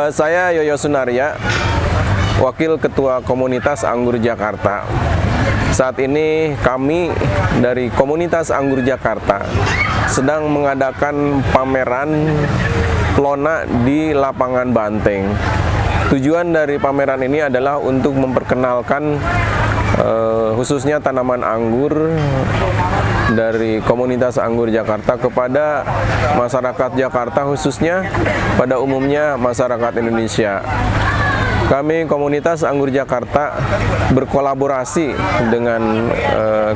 Saya Yoyo Sunaria, Wakil Ketua Komunitas Anggur Jakarta. Saat ini kami dari Komunitas Anggur Jakarta sedang mengadakan pameran Plona di Lapangan Banteng. Tujuan dari pameran ini adalah untuk memperkenalkan khususnya tanaman anggur dari Komunitas Anggur Jakarta kepada masyarakat Jakarta, khususnya pada umumnya masyarakat Indonesia. Kami Komunitas Anggur Jakarta berkolaborasi dengan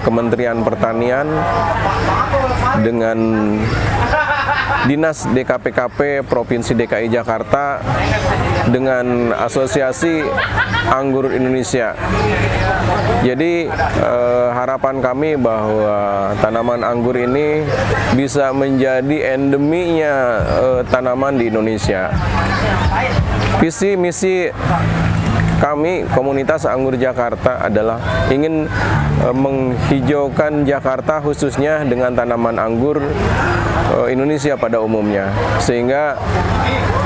Kementerian Pertanian, dengan Dinas DKPKP Provinsi DKI Jakarta, dengan Asosiasi Anggur Indonesia. Jadi harapan kami bahwa tanaman anggur ini bisa menjadi endeminya tanaman di Indonesia. Visi misi kami Komunitas Anggur Jakarta adalah ingin menghijaukan Jakarta khususnya dengan tanaman anggur Indonesia pada umumnya, sehingga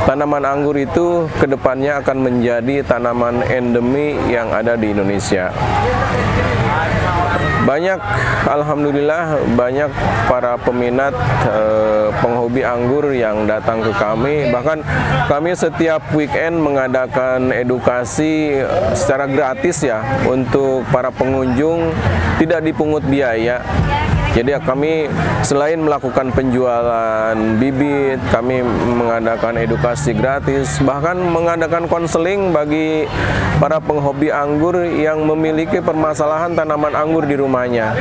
tanaman anggur itu kedepannya akan menjadi tanaman endemi yang ada di Indonesia. Alhamdulillah banyak para peminat penghobi anggur yang datang ke kami. Bahkan kami setiap weekend mengadakan edukasi secara gratis ya untuk para pengunjung, tidak dipungut biaya. Jadi kami selain melakukan penjualan bibit, kami mengadakan edukasi gratis, bahkan mengadakan konseling bagi para penghobi anggur yang memiliki permasalahan tanaman anggur di rumahnya.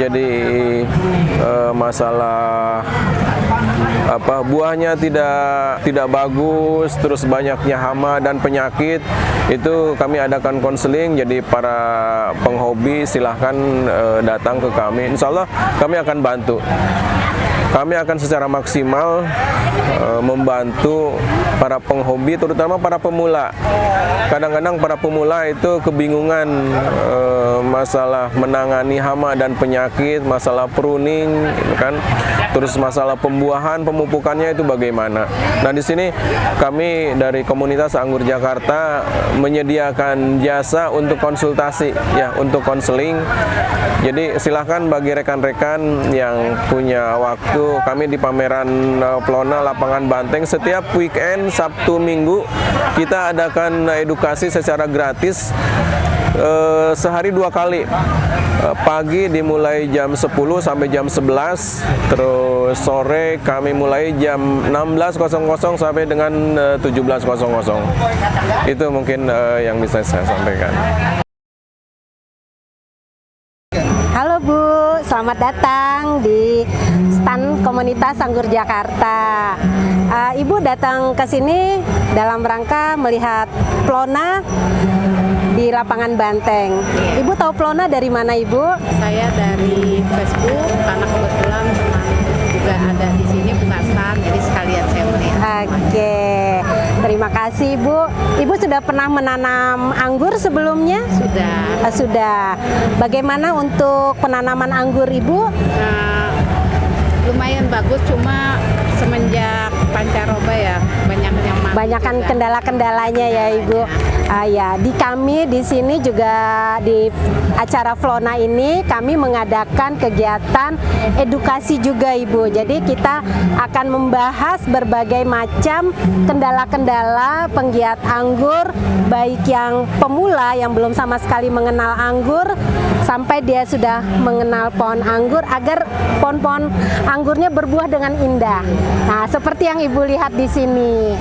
Jadi masalah buahnya tidak bagus, terus banyaknya hama dan penyakit, itu kami adakan konseling. Jadi para penghobi silahkan datang ke kami. Insya Allah kami akan bantu. Kami akan secara maksimal membantu para penghobi, terutama para pemula. Kadang-kadang para pemula itu kebingungan masalah menangani hama dan penyakit, masalah pruning, kan? Terus masalah pembuahan, pemupukannya itu bagaimana. Nah, di sini kami dari Komunitas Anggur Jakarta menyediakan jasa untuk konsultasi, ya, untuk konseling. Jadi silahkan bagi rekan-rekan yang punya waktu, kami di pameran Plona Lapangan Banteng setiap weekend Sabtu Minggu kita adakan edukasi secara gratis sehari 2 kali. Pagi dimulai jam 10 sampai jam 11, terus sore kami mulai jam 16.00 sampai dengan 17.00. Itu mungkin yang bisa saya sampaikan. Halo Bu, selamat datang di stand Komunitas Anggur Jakarta. Ibu datang ke sini dalam rangka melihat Plona di Lapangan Banteng. Ibu tahu Plona dari mana, Ibu? Saya dari Facebook, karena kebetulan teman juga ada di sini buka stand, jadi sekalian saya melihat. Oke, terima kasih Ibu. Ibu sudah pernah menanam anggur sebelumnya? Sudah. Sudah. Bagaimana untuk penanaman anggur Ibu? Lumayan bagus, cuma semenjak pancaroba ya banyakan kendala-kendalanya ya Ibu. Ya, di kami di sini juga di acara Plona ini kami mengadakan kegiatan edukasi juga Ibu. Jadi kita akan membahas berbagai macam kendala-kendala penggiat anggur, baik yang pemula yang belum sama sekali mengenal anggur sampai dia sudah mengenal pohon anggur, agar pohon-pohon anggurnya berbuah dengan indah. Nah, seperti yang Ibu lihat di sini.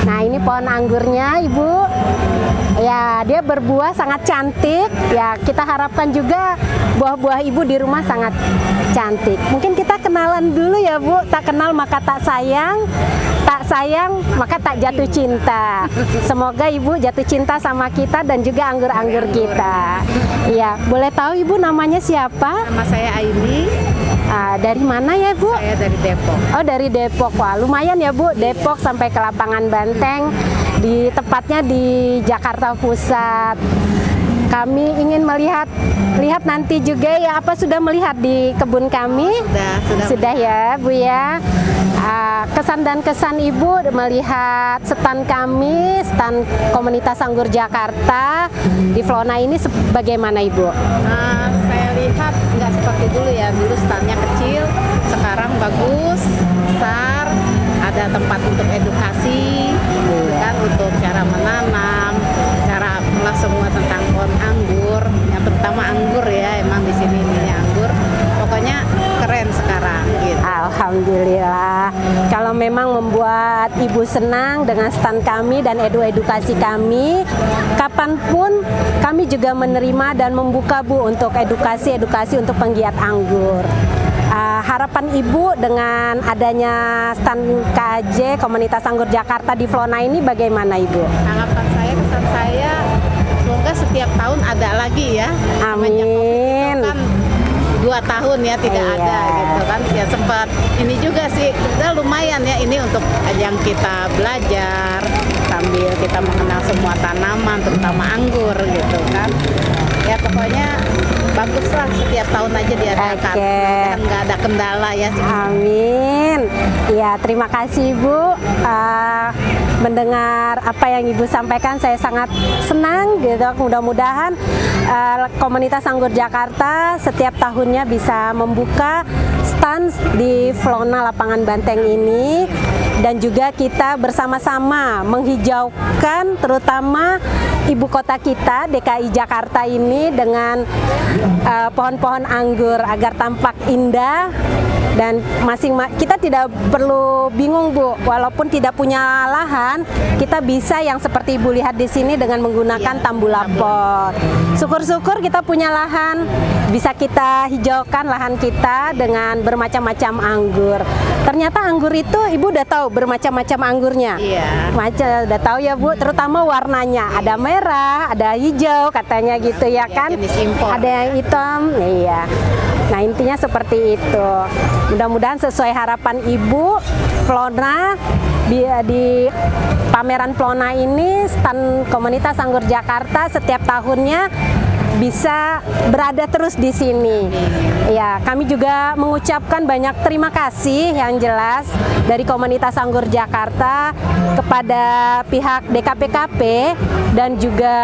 Nah, ini pohon anggurnya Ibu. Ya, dia berbuah sangat cantik. Ya, kita harapkan juga buah-buah Ibu di rumah sangat cantik. Mungkin kita kenalan dulu ya Bu. Tak kenal maka tak sayang, tak sayang maka tak jatuh cinta. Semoga Ibu jatuh cinta sama kita dan juga anggur-anggur kita. Iya, boleh tahu Ibu namanya siapa? Nama saya Aini. Dari mana ya Bu? Saya dari Depok. Oh, dari Depok. Wah, lumayan ya Bu, Depok sampai ke Lapangan Banteng, tepatnya di Jakarta Pusat. Kami ingin lihat nanti juga ya, apa sudah melihat di kebun kami? Sudah ya Bu ya. Kesan dan kesan Ibu melihat stand kami, stand Komunitas Anggur Jakarta di Flona ini bagaimana Ibu? Saya lihat nggak seperti dulu ya, dulu standnya kecil, sekarang bagus, besar, ada tempat untuk edukasi, kan untuk cara menanam, cara melah semua tentang pohon anggur, yang terutama anggur ya, emang di sini ininya anggur, pokoknya keren sekarang gitu. Alhamdulillah. Kalau memang membuat Ibu senang dengan stand kami dan edukasi kami, kapanpun kami juga menerima dan membuka Bu untuk edukasi untuk penggiat anggur. Harapan Ibu dengan adanya stand KAJ Komunitas Anggur Jakarta di Flona ini bagaimana Ibu? Harapan saya, kesan saya, semoga setiap tahun ada lagi ya. Amin. Kan 2 tahun ya tidak ada gitu kan, ya sempat ini juga sih, kita lumayan ya ini untuk yang kita belajar sambil kita mengenal semua tanaman terutama anggur gitu kan, ya pokoknya baguslah setiap tahun aja diadakan, dan nggak ada kendala ya. Amin. Ya, terima kasih Ibu. Mendengar apa yang Ibu sampaikan saya sangat senang gitu. Mudah-mudahan Komunitas Anggur Jakarta setiap tahunnya bisa membuka stand di Flona Lapangan Banteng ini, dan juga kita bersama-sama menghijaukan terutama ibu kota kita DKI Jakarta ini dengan pohon-pohon anggur agar tampak indah. Dan kita tidak perlu bingung Bu, walaupun tidak punya lahan, kita bisa yang seperti Ibu lihat di sini dengan menggunakan tambulapot. Syukur-syukur kita punya lahan, bisa kita hijaukan lahan kita dengan bermacam-macam anggur. Ternyata anggur itu Ibu udah tahu bermacam-macam anggurnya. Iya. Udah tahu ya Bu, terutama warnanya. Ada merah, ada hijau katanya gitu ya kan. Jenis impor. Ada yang hitam, iya. Nah intinya seperti itu. Mudah-mudahan sesuai harapan Ibu, Flona di pameran Flona ini stand Komunitas Anggur Jakarta setiap tahunnya bisa berada terus di sini. Ya, kami juga mengucapkan banyak terima kasih yang jelas dari Komunitas Anggur Jakarta kepada pihak DKPKP dan juga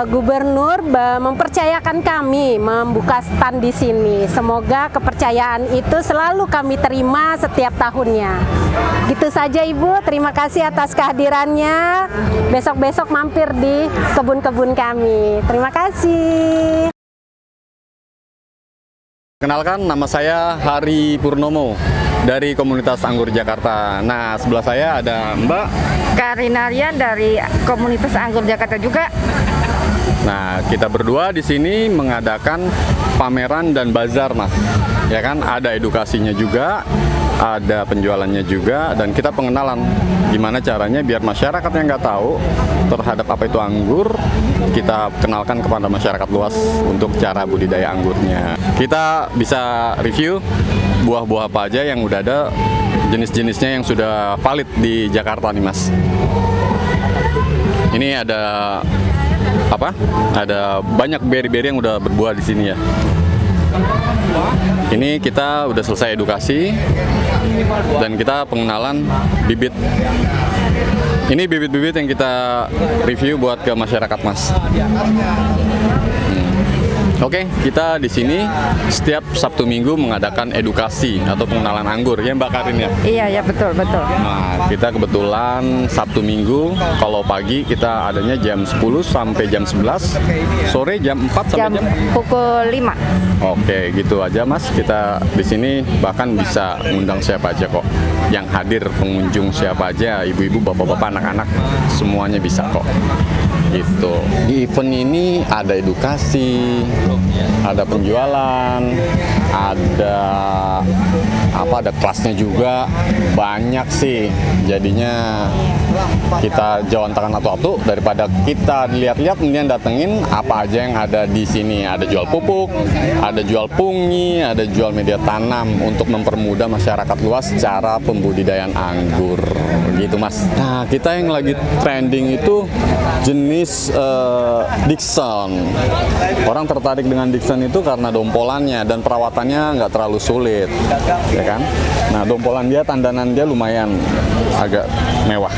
Gubernur mempercayakan kami membuka stand di sini. Semoga kepercayaan itu selalu kami terima setiap tahunnya. Gitu saja Ibu, terima kasih atas kehadirannya. Besok-besok mampir di kebun-kebun kami. Terima kasih. Kenalkan, nama saya Hari Purnomo dari Komunitas Anggur Jakarta. Nah, sebelah saya ada Mbak Karinarian dari Komunitas Anggur Jakarta juga. Nah, kita berdua di sini mengadakan pameran dan bazar, Mas. Ya kan, ada edukasinya juga, ada penjualannya juga, dan kita pengenalan gimana caranya biar masyarakat yang nggak tahu terhadap apa itu anggur, kita kenalkan kepada masyarakat luas untuk cara budidaya anggurnya. Kita bisa review buah-buah apa aja yang udah ada, jenis-jenisnya yang sudah valid di Jakarta nih, Mas. Ini ada ada banyak beri-beri yang udah berbuah di sini ya. Ini kita udah selesai edukasi dan kita pengenalan bibit. Ini bibit-bibit yang kita review buat ke masyarakat, Mas. Oke, kita di sini setiap Sabtu Minggu mengadakan edukasi atau pengenalan anggur, ya Mbak Karin ya? Iya, ya betul. Nah, kita kebetulan Sabtu Minggu, kalau pagi kita adanya jam 10 sampai jam 11, sore jam 4 sampai jam pukul 5. Oke, gitu aja Mas. Kita di sini bahkan bisa ngundang siapa aja kok. Yang hadir pengunjung siapa aja, ibu-ibu, bapak-bapak, anak-anak, semuanya bisa kok. Gitu. Di event ini ada edukasi, ada penjualan, ada kelasnya juga, banyak sih. Jadinya kita jawantahkan satu-satu daripada kita lihat-lihat, kemudian datengin apa aja yang ada di sini. Ada jual pupuk, ada jual pungi, ada jual media tanam untuk mempermudah masyarakat luas cara pembudidayaan anggur. Gitu Mas. Nah, kita yang lagi trending itu jenis Dickson. Orang tertarik dengan Dickson itu karena dompolannya dan perawatannya nggak terlalu sulit, ya kan. Nah, dompolan dia, tandanan dia lumayan agak mewah.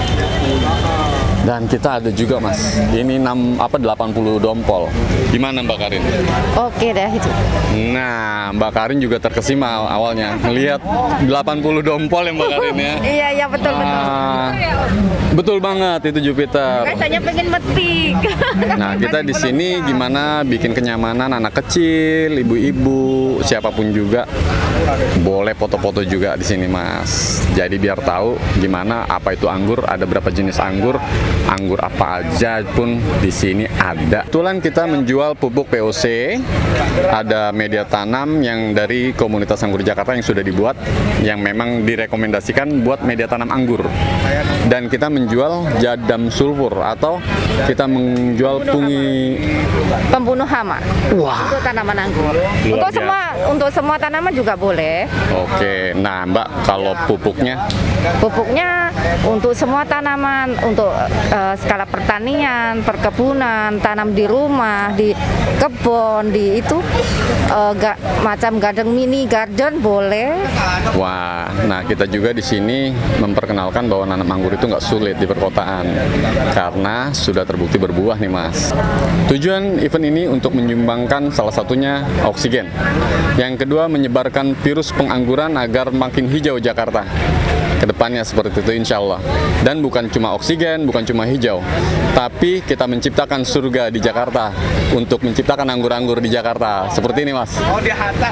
Dan kita ada juga Mas, ini 80 dompol. Gimana Mbak Karin? Oke deh itu. Nah, Mbak Karin juga terkesima awalnya melihat 80 dompol ya Mbak Karin ya. Iya iya betul betul. Betul banget itu Jupiter. Rasanya pengen metik. Nah, kita di sini gimana bikin kenyamanan anak kecil, ibu-ibu, siapapun juga boleh foto-foto juga di sini Mas. Jadi biar tahu gimana apa itu anggur, ada berapa jenis anggur apa aja pun di sini ada. Kebetulan kita menjual pupuk POC, ada media tanam yang dari komunitas anggur Jakarta yang sudah dibuat, yang memang direkomendasikan buat media tanam anggur. Dan kita menjual jadam sulfur atau kita menjual Pembunuh hama. Wah. Untuk tanaman anggur. Untuk semua tanaman juga boleh. Oke, nah Mbak kalau pupuknya? Pupuknya untuk semua tanaman, untuk skala pertanian, perkebunan, tanam di rumah, di kebun, di itu macam garden, mini garden boleh. Wah, nah kita juga di sini memperkenalkan bahwa nanam anggur itu nggak sulit di perkotaan karena sudah terbukti berbuah nih Mas. Tujuan event ini untuk menyumbangkan salah satunya oksigen. Yang kedua menyebarkan virus pengangguran agar makin hijau Jakarta. Kedepannya seperti itu insya Allah. Dan bukan cuma oksigen, bukan cuma hijau, tapi kita menciptakan surga di Jakarta untuk menciptakan anggur-anggur di Jakarta. Seperti ini Mas.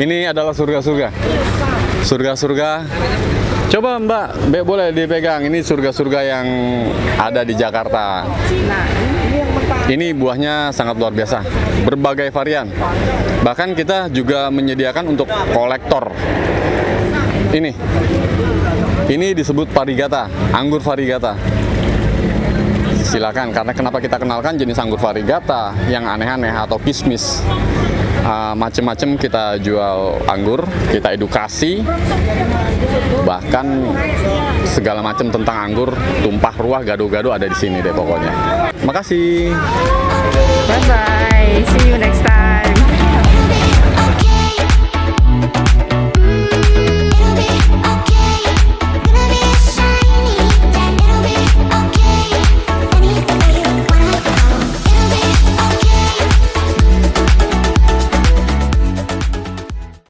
Ini adalah surga-surga. Surga-surga. Coba Mbak, boleh dipegang. Ini surga-surga yang ada di Jakarta. Ini buahnya sangat luar biasa, berbagai varian. Bahkan kita juga menyediakan untuk kolektor. Ini disebut varigata, anggur varigata. Silakan, karena kenapa kita kenalkan jenis anggur varigata yang aneh-aneh atau kismis. Macem-macem kita jual anggur, kita edukasi, bahkan segala macam tentang anggur, tumpah ruah, gado-gado ada di sini deh pokoknya. Makasih. Bye bye. See you next time.